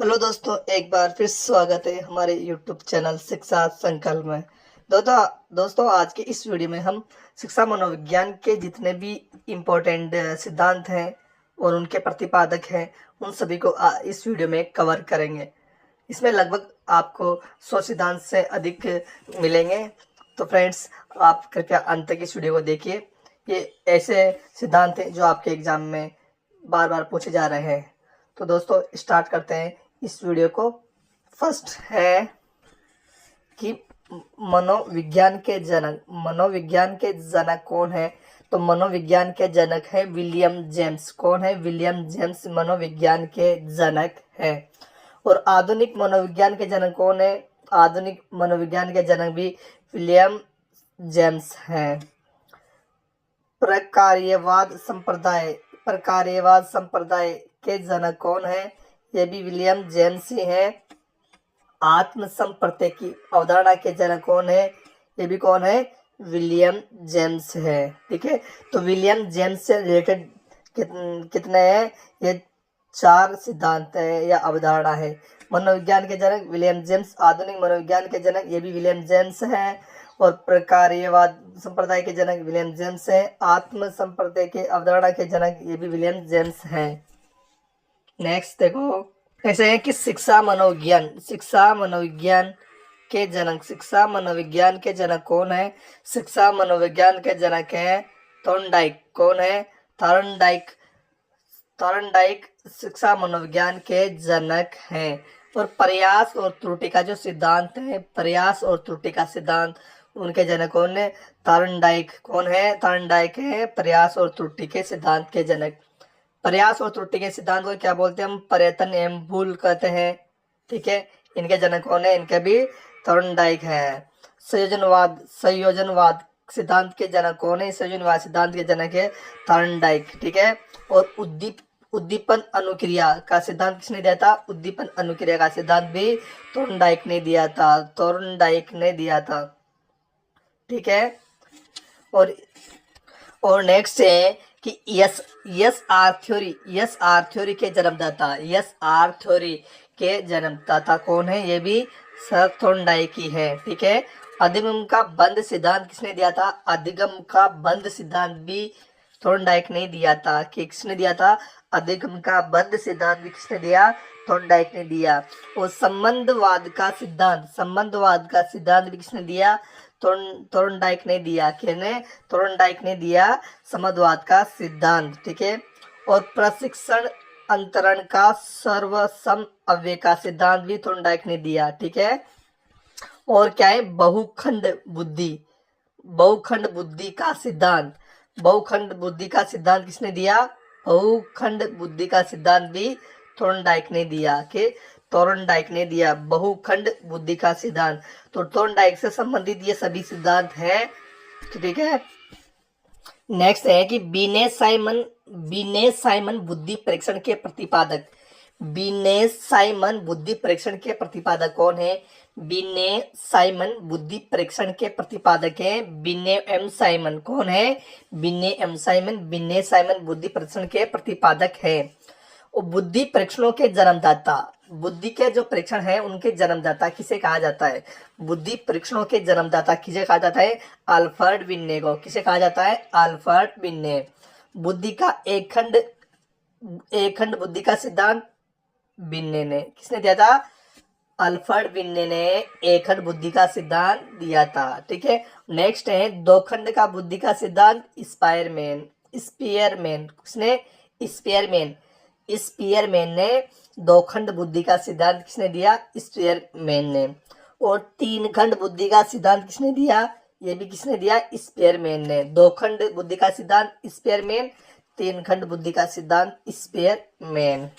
Hello दोस्तों, एक बार फिर स्वागत है हमारे यूट्यूब चैनल शिक्षा संकल्प में। दोस्तों आज के इस वीडियो में हम शिक्षा मनोविज्ञान के जितने भी इम्पोर्टेंट सिद्धांत हैं और उनके प्रतिपादक हैं उन सभी को इस वीडियो में कवर करेंगे। इसमें लगभग आपको 100 सिद्धांत से अधिक मिलेंगे। तो फ्रेंड्स, आप कृपया अंत तक इस वीडियो को देखिए। ये ऐसे सिद्धांत हैं जो आपके एग्जाम में बार बार पूछे जा रहे हैं। तो दोस्तों स्टार्ट करते हैं इस वीडियो को। फर्स्ट है कि मनोविज्ञान के जनक कौन है। तो मनोविज्ञान के जनक है विलियम जेम्स। कौन है? विलियम जेम्स मनोविज्ञान के जनक है। और आधुनिक मनोविज्ञान के जनक कौन है? आधुनिक मनोविज्ञान के जनक भी विलियम जेम्स हैं। प्रकार्यवाद संप्रदाय के जनक कौन है? ये भी विलियम जेम्स ही है। आत्म संप्रत्यय की अवधारणा के जनक कौन है? ये भी कौन है? विलियम जेम्स है। ठीक है, तो विलियम जेम्स से रिलेटेड कितने हैं? ये 4 सिद्धांत है या अवधारणा है। मनोविज्ञान के जनक विलियम जेम्स, आधुनिक मनोविज्ञान के जनक ये भी विलियम जेम्स है, और प्रकार्यवाद संप्रदाय के जनक विलियम जेम्स है। आत्म संप्रत्यय के अवधारणा के जनक ये भी विलियम जेम्स है। नेक्स्ट देखो, ऐसे है कि शिक्षा मनोविज्ञान के जनक कौन है? शिक्षा मनोविज्ञान के जनक है थॉर्नडाइक। कौन है? थॉर्नडाइक शिक्षा मनोविज्ञान के जनक हैं। और प्रयास और त्रुटि का जो सिद्धांत है, प्रयास और त्रुटि का सिद्धांत, उनके जनक कौन है? थॉर्नडाइक। कौन है? थॉर्नडाइक है प्रयास और त्रुटि के सिद्धांत के जनक। प्रयास और त्रुटि के सिद्धांत को क्या बोलते हैं? हम प्रयत्न एवं भूल कहते हैं। ठीक है, इनके जनक कौन है? इनके भी थॉर्नडाइक है। संयोजनवाद सिद्धांत के जनक कौन है? संयोजनवाद सिद्धांत के जनक है थॉर्नडाइक। ठीक है, और उद्दीपन अनुक्रिया का सिद्धांत किसने दिया था? उद्दीपन अनुक्रिया का सिद्धांत भी थॉर्नडाइक ने दिया था। ठीक है, और नेक्स्ट है कि यस आर थ्योरी के जन्मदाता कौन है? ये भी सर थॉर्नडाइक ही है। ठीक है, अधिगम का बंद सिद्धांत किसने दिया था? अधिगम का बंद सिद्धांत भी थॉर्नडाइक ने दिया था। किसने दिया था? अधिगम का बंद सिद्धांत भी किसने दिया? थॉर्नडाइक ने दिया। और संबंधवाद का सिद्धांत भी किसने दिया? थॉर्नडाइक ने दिया। थॉर्नडाइक ने दिया संबंधवाद का सिद्धांत। ठीक है, और प्रशिक्षण अंतरण का सर्वसम अव्यय का सिद्धांत भी थॉर्नडाइक ने दिया। ठीक है, और क्या है? बहुखंड बुद्धि का सिद्धांत किसने दिया? बहुखंड बुद्धि का सिद्धांत भी थॉर्नडाइक ने दिया। बहुखंड बुद्धि का सिद्धांत। तो थॉर्नडाइक से संबंधित ये सभी सिद्धांत हैं। ठीक है, नेक्स्ट है कि बीने साइमन बुद्धि परीक्षण के प्रतिपादक कौन है? बीने साइमन बुद्धि परीक्षण के प्रतिपादक हैं बीने एम साइमन। कौन है? बीने साइमन बुद्धि परीक्षण के प्रतिपादक हैं। और बुद्धि परीक्षणों के जन्मदाता, बुद्धि के जो परीक्षण है उनके जन्मदाता किसे कहा जाता है? बुद्धि परीक्षणों के जन्मदाता किसे कहा जाता है? अल्फ्रेड बिन्ने को। किसे कहा जाता है? अल्फ्रेड बिन्ने। बुद्धि का एक खंड बुद्धि का सिद्धांत बिन्ने ने किसने दिया था? अल्फ्रेड बिन्ने ने एक खंड बुद्धि का सिद्धांत दिया था। ठीक है, नेक्स्ट है 2 खंड का बुद्धि का सिद्धांत स्पायरमैन। किसने? स्पीयरमैन ने 2 खंड बुद्धि का सिद्धांत किसने दिया? स्पीयरमैन ने। और 3 खंड बुद्धि का सिद्धांत किसने दिया? ये भी किसने दिया? स्पीयरमैन ने। 2 खंड बुद्धि का सिद्धांत स्पीयरमैन, 3 खंड बुद्धि का सिद्धांत स्पीयरमैन।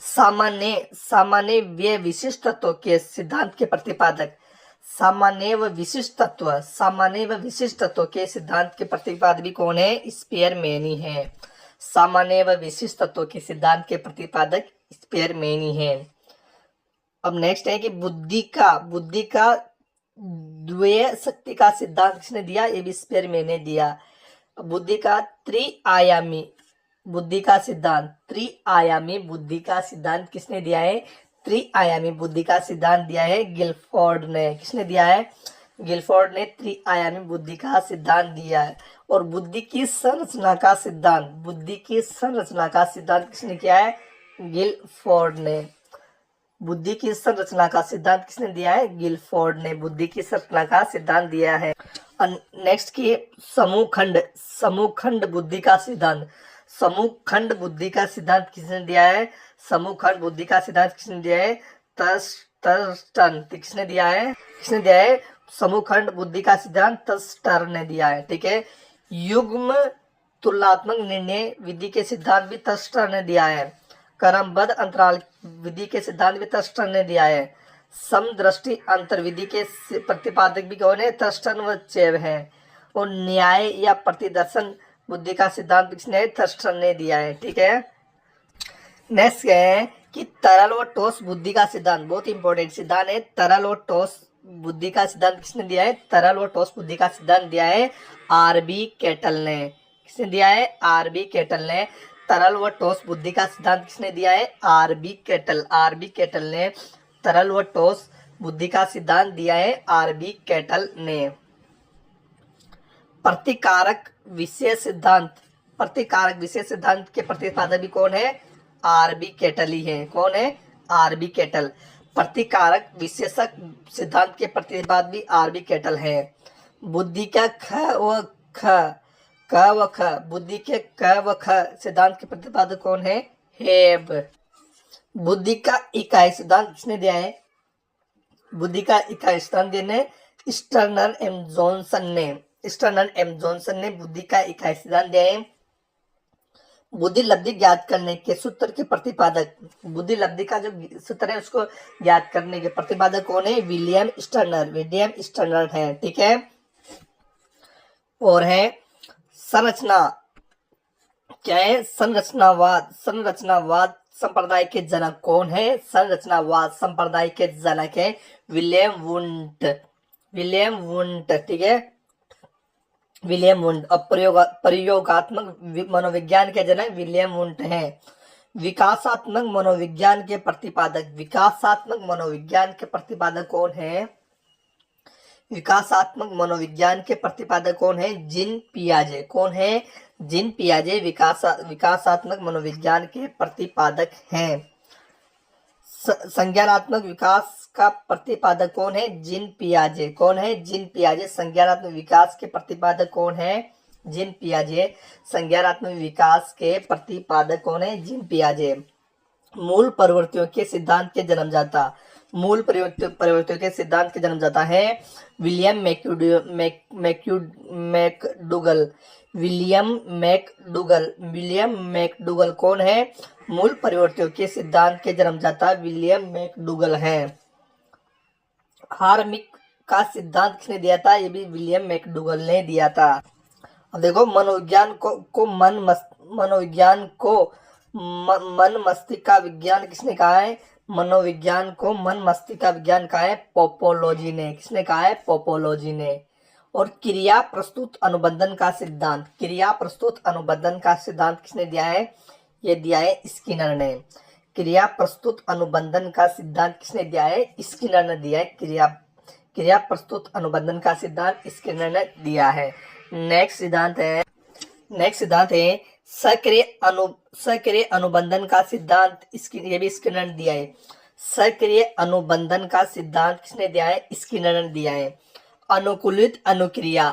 सामान्य व विशिष्ट तत्व के सिद्धांत के प्रतिपादक, सामान्य व विशिष्ट तत्व के सिद्धांत के प्रतिपादक भी कौन है? स्पीयरमैन ही है। सामान्य व विशिष्ट तत्व के सिद्धांत के प्रतिपादक स्पीयरमैन ही है। अब नेक्स्ट है कि बुद्धि का द्वय शक्ति का सिद्धांत किसने दिया? ये भी स्पीयरमैन ने दिया। बुद्धि का त्रिआयामी बुद्धि का सिद्धांत किसने दिया है? त्रिआयामी बुद्धि का सिद्धांत दिया है गिलफोर्ड ने। किसने दिया है? गिलफोर्ड ने त्रिआयामी बुद्धि का सिद्धांत दिया है। और बुद्धि की संरचना का सिद्धांत, बुद्धि की संरचना का सिद्धांत किसने किया है? गिलफोर्ड ने। बुद्धि की संरचना का सिद्धांत किसने दिया है? गिलफोर्ड ने बुद्धि की संरचना का सिद्धांत दिया है। नेक्स्ट की समूह खंड, समूह खंड बुद्धि का सिद्धांत। समूह खंड बुद्धि का सिद्धांत किसने दिया है? समूह खंड बुद्धि का सिद्धांत किसने दिया है? थर्स्टन। किसने दिया है? किसने दिया है? समूह खंड बुद्धि का सिद्धांत थर्स्टर ने दिया है। ठीक है। युग्म तुलनात्मक निर्णय विधि के सिद्धांत भी थर्स्टर ने दिया है। क्रमबद्ध अंतराल विधि के सिद्धांत भी थर्स्टर ने दिया है। समदृष्टि अंतर विधि के प्रतिपादक भी कौन है? थर्स्टन व चेव है। और न्याय या प्रतिदर्शन बुद्धि का सिद्धांत किसने? थर्स्टन ने दिया है। ठीक है। नेक्स्ट है कि तरल और ठोस बुद्धि का सिद्धांत, बहुत इंपॉर्टेंट सिद्धांत है। तरल और ठोस बुद्धि का सिद्धांत किसने दिया है? तरल और ठोस बुद्धि का सिद्धांत दिया है आरबी केटल ने। किसने दिया है? आरबी केटल ने। तरल व ठोस बुद्धि का सिद्धांत किसने दिया है? R B kettle. आरबी केटल ने तरल व ठोस बुद्धि का सिद्धांत दिया है आरबी केटल ने। प्रतिकारक विशेष सिद्धांत, प्रतिकारक विशेष सिद्धांत के प्रतिपादक भी कौन है? आरबी केटल ही है। कौन है? R B Cattell. प्रतिकारक विशेषक सिद्धांत के प्रतिपादक भी आरबी केटल है। बुद्धि का ख, बुद्धि के क व ख सिद्धांत के प्रतिपादक कौन है? हेब। बुद्धि का इकाई सिद्धांत किसने दिया है? बुद्धि का इकाई सिद्धांत देने स्टर्नर एम जॉनसन ने। स्टर्नर एम जॉनसन ने बुद्धि का इकाई सिद्धांत दिया है। बुद्धि लब्धि ज्ञात करने के सूत्र के प्रतिपादक, बुद्धि लब्धि का जो सूत्र है उसको ज्ञात करने के प्रतिपादक कौन है? William sterner. विलियम स्टर्नर है। ठीक है। और है संरचना, क्या है? संरचनावाद। संरचनावाद संप्रदाय के जनक कौन है? संरचनावाद संप्रदाय के जनक है विलियम वुंट। William Wundt. ठीक है। William Wundt. अब प्रयोगात्मक मनोविज्ञान के जनक विलियम वुंट हैं। विकासात्मक मनोविज्ञान के प्रतिपादक, विकासात्मक मनोविज्ञान के प्रतिपादक कौन है? विकासात्मक मनोविज्ञान के प्रतिपादक कौन है? जीन पियाजे। कौन है? जीन पियाजे विकासात्मक मनोविज्ञान के प्रतिपादक हैं। संज्ञानात्मक विकास का प्रतिपादक कौन है? जीन पियाजे। कौन है? जीन पियाजे। संज्ञानात्मक विकास के प्रतिपादक कौन है? जीन पियाजे। संज्ञानात्मक विकास के प्रतिपादक कौन है? जीन पियाजे। मूल प्रवृत्तियों के सिद्धांत के जन्मदाता, मूल प्रवृत्तियों के सिद्धांत के जन्मदाता है William McDougall. William McDougall. William McDougall कौन है? मूल प्रवृत्तियों के सिद्धांत के जन्मदाता विलियम मैकडूगल हैं। हार्मिक का सिद्धांत किसने दिया था? ये भी विलियम मैकडूगल ने दिया था। अब देखो मनोविज्ञान को मन मस्तिष्क का विज्ञान किसने कहा है? मनोविज्ञान को मन मस्तिष्क का विज्ञान कहा है पोपोलॉजी ने। किसने कहा है? पोपोलॉजी ने। और क्रिया प्रस्तुत अनुबंधन का सिद्धांत, क्रिया प्रस्तुत अनुबंधन का सिद्धांत किसने दिया है? ये दिया है स्किनर ने। क्रिया प्रस्तुत अनुबंधन का सिद्धांत किसने दिया है? स्किनर ने दिया है। क्रिया प्रस्तुत अनुबंधन का सिद्धांत स्किनर ने दिया है। नेक्स्ट सिद्धांत है सक्रिय अनुबंधन का सिद्धांत। ये भी स्किनर ने दिया है। सक्रिय अनुबंधन का सिद्धांत किसने दिया है? स्किनर ने दिया है। अनुकूलित अनुक्रिया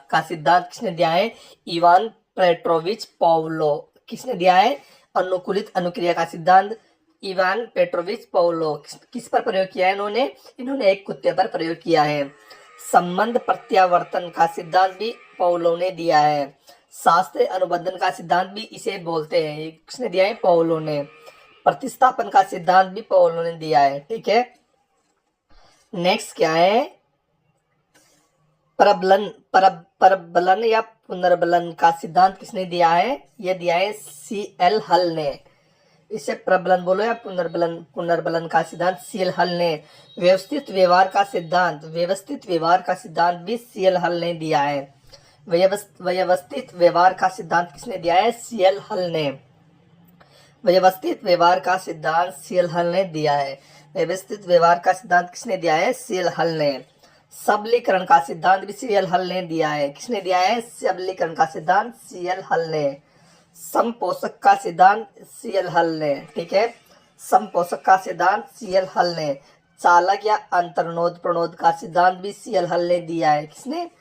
का सिद्धांत किसने दिया है? Ivan Petrovich Pavlov. किसने दिया है? अनुकूलित अनुक्रिया का सिद्धांत इवान पेट्रोविच पावलो। किस पर प्रयोग किया है इन्होंने एक कुत्ते पर प्रयोग किया है। संबंध प्रत्यावर्तन का सिद्धांत भी पावलो ने दिया है। शास्त्रीय अनुबंधन का सिद्धांत भी इसे बोलते हैं। किसने दिया है? पावलो ने। प्रतिस्थापन का सिद्धांत भी पावलो ने दिया है। ठीक है। नेक्स्ट क्या है? परबलन या पुनर्बलन का सिद्धांत किसने दिया है? यह दिया है CL हल ने। इसे प्रबलन बोलो या पुनर्बलन का सिद्धांत CL हल ने। व्यवस्थित व्यवहार का सिद्धांत भी CL हल ने दिया है। व्यवस्थित व्यवहार का सिद्धांत किसने दिया है? CL हल ने। व्यवस्थित व्यवहार का सिद्धांत सीएल हल ने दिया है। व्यवस्थित व्यवहार का सिद्धांत किसने दिया है? सीएल हल ने। सबलीकरण का सिद्धांत भी सीएल हल ने दिया है। किसने दिया है? सबलीकरण का सिद्धांत सीएल हल ने। समपोषक का सिद्धांत सीएल हल ने। ठीक है, समपोषक का सिद्धांत सीएल हल ने। चालक या अंतर्नोद प्रणोद का सिद्धांत भी सीएल हल ने दिया है। किसने?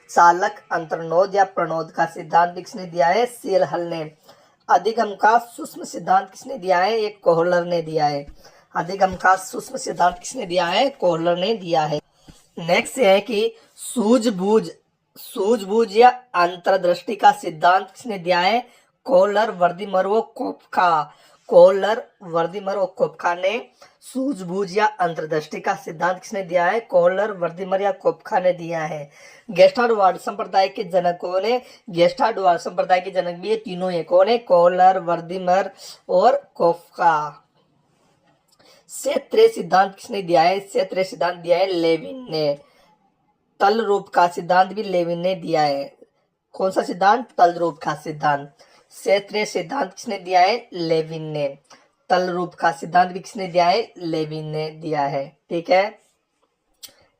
चालक अंतर्नोद या प्रणोद का सिद्धांत भी किसने दिया है? सीएल हल ने। अधिगम का सूक्ष्म सिद्धांत किसने दिया है? ये कोहलर ने दिया है। अधिगम का सूक्ष्म सिद्धांत किसने दिया है? कोहलर ने दिया है। नेक्स्ट है कि सूझबूझ या अंतर्दृष्टि का सिद्धांत किसने दिया है? कोहलर, वर्दीमर व कोपका। कोहलर, वर्दीमर व कोपका ने सूझबूझ या अंतर्दृष्टि का सिद्धांत किसने दिया है? कोहलर, वर्दीमर या कोपका ने दिया है। गेस्टार्डवार्ड संप्रदाय के जनक कौन है? गेस्टार्डवार्ड संप्रदाय के जनक भी ये तीनों है। कौन है? कोहलर, वर्दीमर और कोपका। क्षेत्रीय सिद्धांत किसने दिया है? क्षेत्रीय सिद्धांत दिया है लेविन ने। तल रूप का सिद्धांत भी लेविन ने दिया है। कौन सा सिद्धांत? तल रूप का सिद्धांत। क्षेत्रीय सिद्धांत किसने दिया है? लेविन ने। तल रूप का सिद्धांत भी किसने दिया है? लेविन ने दिया है। ठीक है,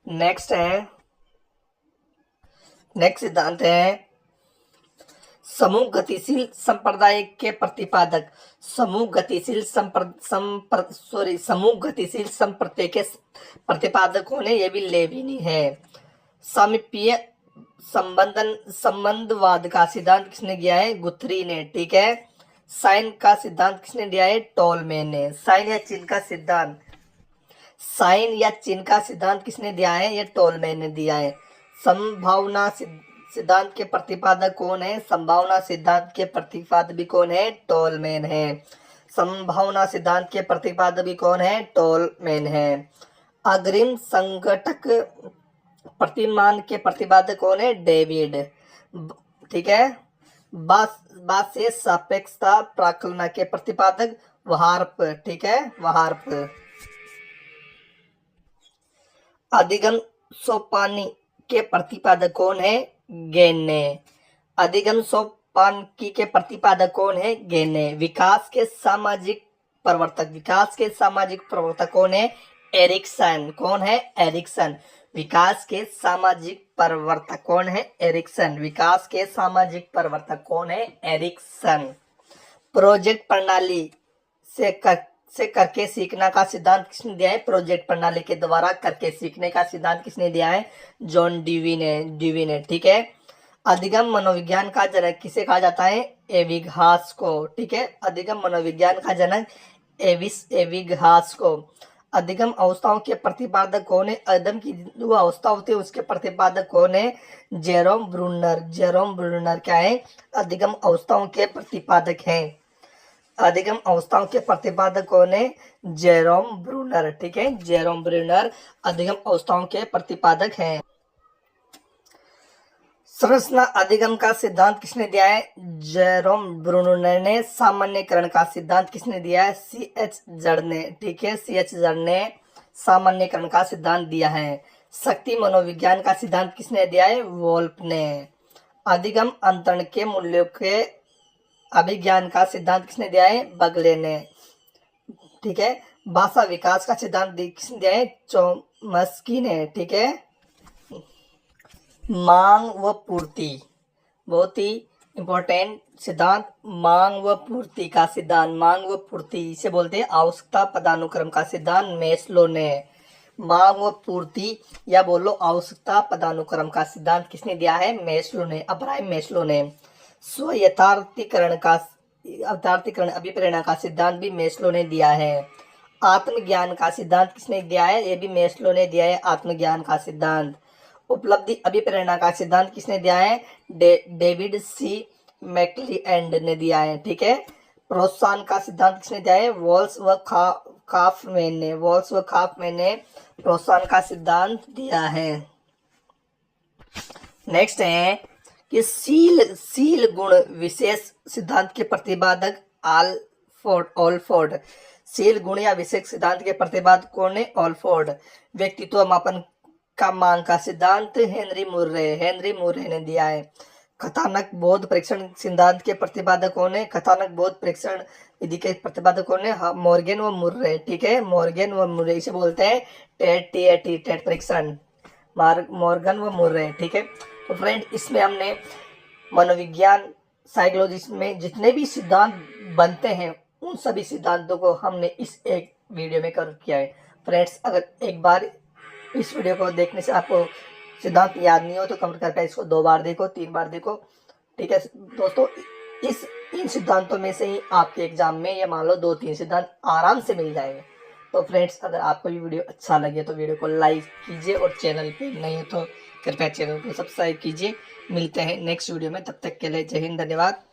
नेक्स्ट सिद्धांत है समूह गतिशील संप्रदाय के प्रतिपादक। समूह गतिशील संप्रदाय के प्रतिपादक कौन है? ये भी लेविन ही है। सामीप्य संबंधवाद का सिद्धांत किसने दिया है? गुथरी ने। ठीक है, साइन का सिद्धांत किसने दिया है? टोलमे ने। साइन या चिन्ह का सिद्धांत किसने दिया है? ये टोलमे ने दिया है। संभावना सिद्धांत के प्रतिपादक कौन है? संभावना सिद्धांत के प्रतिपादक भी कौन है? टोलमैन है। संभावना सिद्धांत के प्रतिपादक भी कौन है? टोलमैन है। अग्रिम संघटक प्रतिमान के प्रतिपादक कौन है? डेविड। ठीक है, बात से सापेक्षता प्राकलना के प्रतिपादक वहार्प। ठीक है, वहार्प। अधिगम सोपानी के प्रतिपादक कौन है? गेने। अधिगम सोपानकी के प्रतिपादक कौन है? गेने। विकास के सामाजिक प्रवर्तक कौन है? एरिक्सन। कौन है? एरिक्सन। विकास के सामाजिक प्रवर्तक कौन है? एरिक्सन। विकास के सामाजिक प्रवर्तक कौन है? एरिक्सन। प्रोजेक्ट प्रणाली से करके सीखना का सिद्धांत किसने दिया है? प्रोजेक्ट प्रणाली के द्वारा करके सीखने का सिद्धांत किसने दिया है? जॉन डीवी ने। ठीक है, अधिगम मनोविज्ञान का जनक किसे कहा जाता है? एविघास को। ठीक है, अधिगम मनोविज्ञान का जनक एविघास को। अधिगम अवस्थाओं के प्रतिपादक कौन है? अधिगम की जो अवस्था होती है उसके प्रतिपादक कौन है? जेरोम ब्रूनर क्या है? अधिगम अवस्थाओं के प्रतिपादक हैं। अधिगम अवस्थाओं के प्रतिपादक कौन है? Jerome Bruner. ठीक है, जेरोम ब्रूनर अधिगम अवस्थाओं के प्रतिपादक हैं। संरचना अधिगम का सिद्धांत किसने दिया है? जेरोम ब्रूनर ने। सामान्यकरण का सिद्धांत किसने दिया है? सीएच जड़ ने। ठीक है, सीएच जड़ ने सामान्यकरण का सिद्धांत दिया है। शक्ति मनोविज्ञान का सिद्धांत किसने दिया है? वोल्फ ने। अधिगम अंतरण के मूल्यों के अभिज्ञान का सिद्धांत किसने दिया है? बगले ने। ठीक है, भाषा विकास का सिद्धांत किसने दिया है? चोम्स्की ने। ठीक है, मांग व पूर्ति, बहुत ही इंपॉर्टेंट सिद्धांत, मांग व पूर्ति का सिद्धांत। मांग व पूर्ति इसे बोलते हैं आवश्यकता पदानुक्रम का सिद्धांत मैस्लो ने। मांग व पूर्ति या बोलो आवश्यकता पदानुक्रम का सिद्धांत किसने दिया है? मैस्लो ने, अब्राहम मैस्लो ने। स्व यथार्थीकरण अभिप्रेरणा का सिद्धांत भी मैस्लो ने दिया है। आत्मज्ञान का सिद्धांत किसने दिया है? ये भी मैस्लो ने दिया है, आत्मज्ञान का सिद्धांत। उपलब्धि अभिप्रेरणा का सिद्धांत किसने दिया है? डेविड सी मैक्लीएंड ने दिया है। ठीक है, प्रोत्साहन का सिद्धांत किसने दिया है? वॉल्स व खाफमैन ने प्रोत्साहन का सिद्धांत दिया है। नेक्स्ट है कि सील गुण विशेष सिद्धांत के प्रतिपादक ऑलफोर्ड। सील गुण या विशेष सिद्धांत के प्रतिपादक कौन है? ऑलफोर्ड। व्यक्तित्व मापन का मांग का सिद्धांत हेनरी मुर्रे ने दिया है। कथानक बोध परीक्षण सिद्धांत के प्रतिपादक कौन है? कथानक बोध परीक्षण विधि के प्रतिपादक कौन है? हाँ, मॉर्गन व मुर्रे। ठीक है, मॉर्गन व मुर्रे इसे बोलते हैं टेट परीक्षण, मॉर्गन व मुर्रे। ठीक है, तो फ्रेंड इसमें हमने मनोविज्ञान साइकोलॉजी में जितने भी सिद्धांत बनते हैं उन सभी सिद्धांतों को हमने इस एक वीडियो में कवर किया है। फ्रेंड्स, अगर एक बार इस वीडियो को देखने से आपको सिद्धांत याद नहीं हो तो कमेंट करके इसको 2 बार देखो, 3 बार देखो। ठीक है दोस्तों, इन सिद्धांतों में से ही आपके एग्जाम में ये मान लो 2-3 सिद्धांत आराम से मिल जाएंगे। तो फ्रेंड्स, अगर आपको ये वीडियो अच्छा लगे तो वीडियो को लाइक कीजिए और चैनल पे नहीं हो तो कृपया चैनल को सब्सक्राइब कीजिए। मिलते हैं नेक्स्ट वीडियो में, तब तक के लिए जय हिंद, धन्यवाद।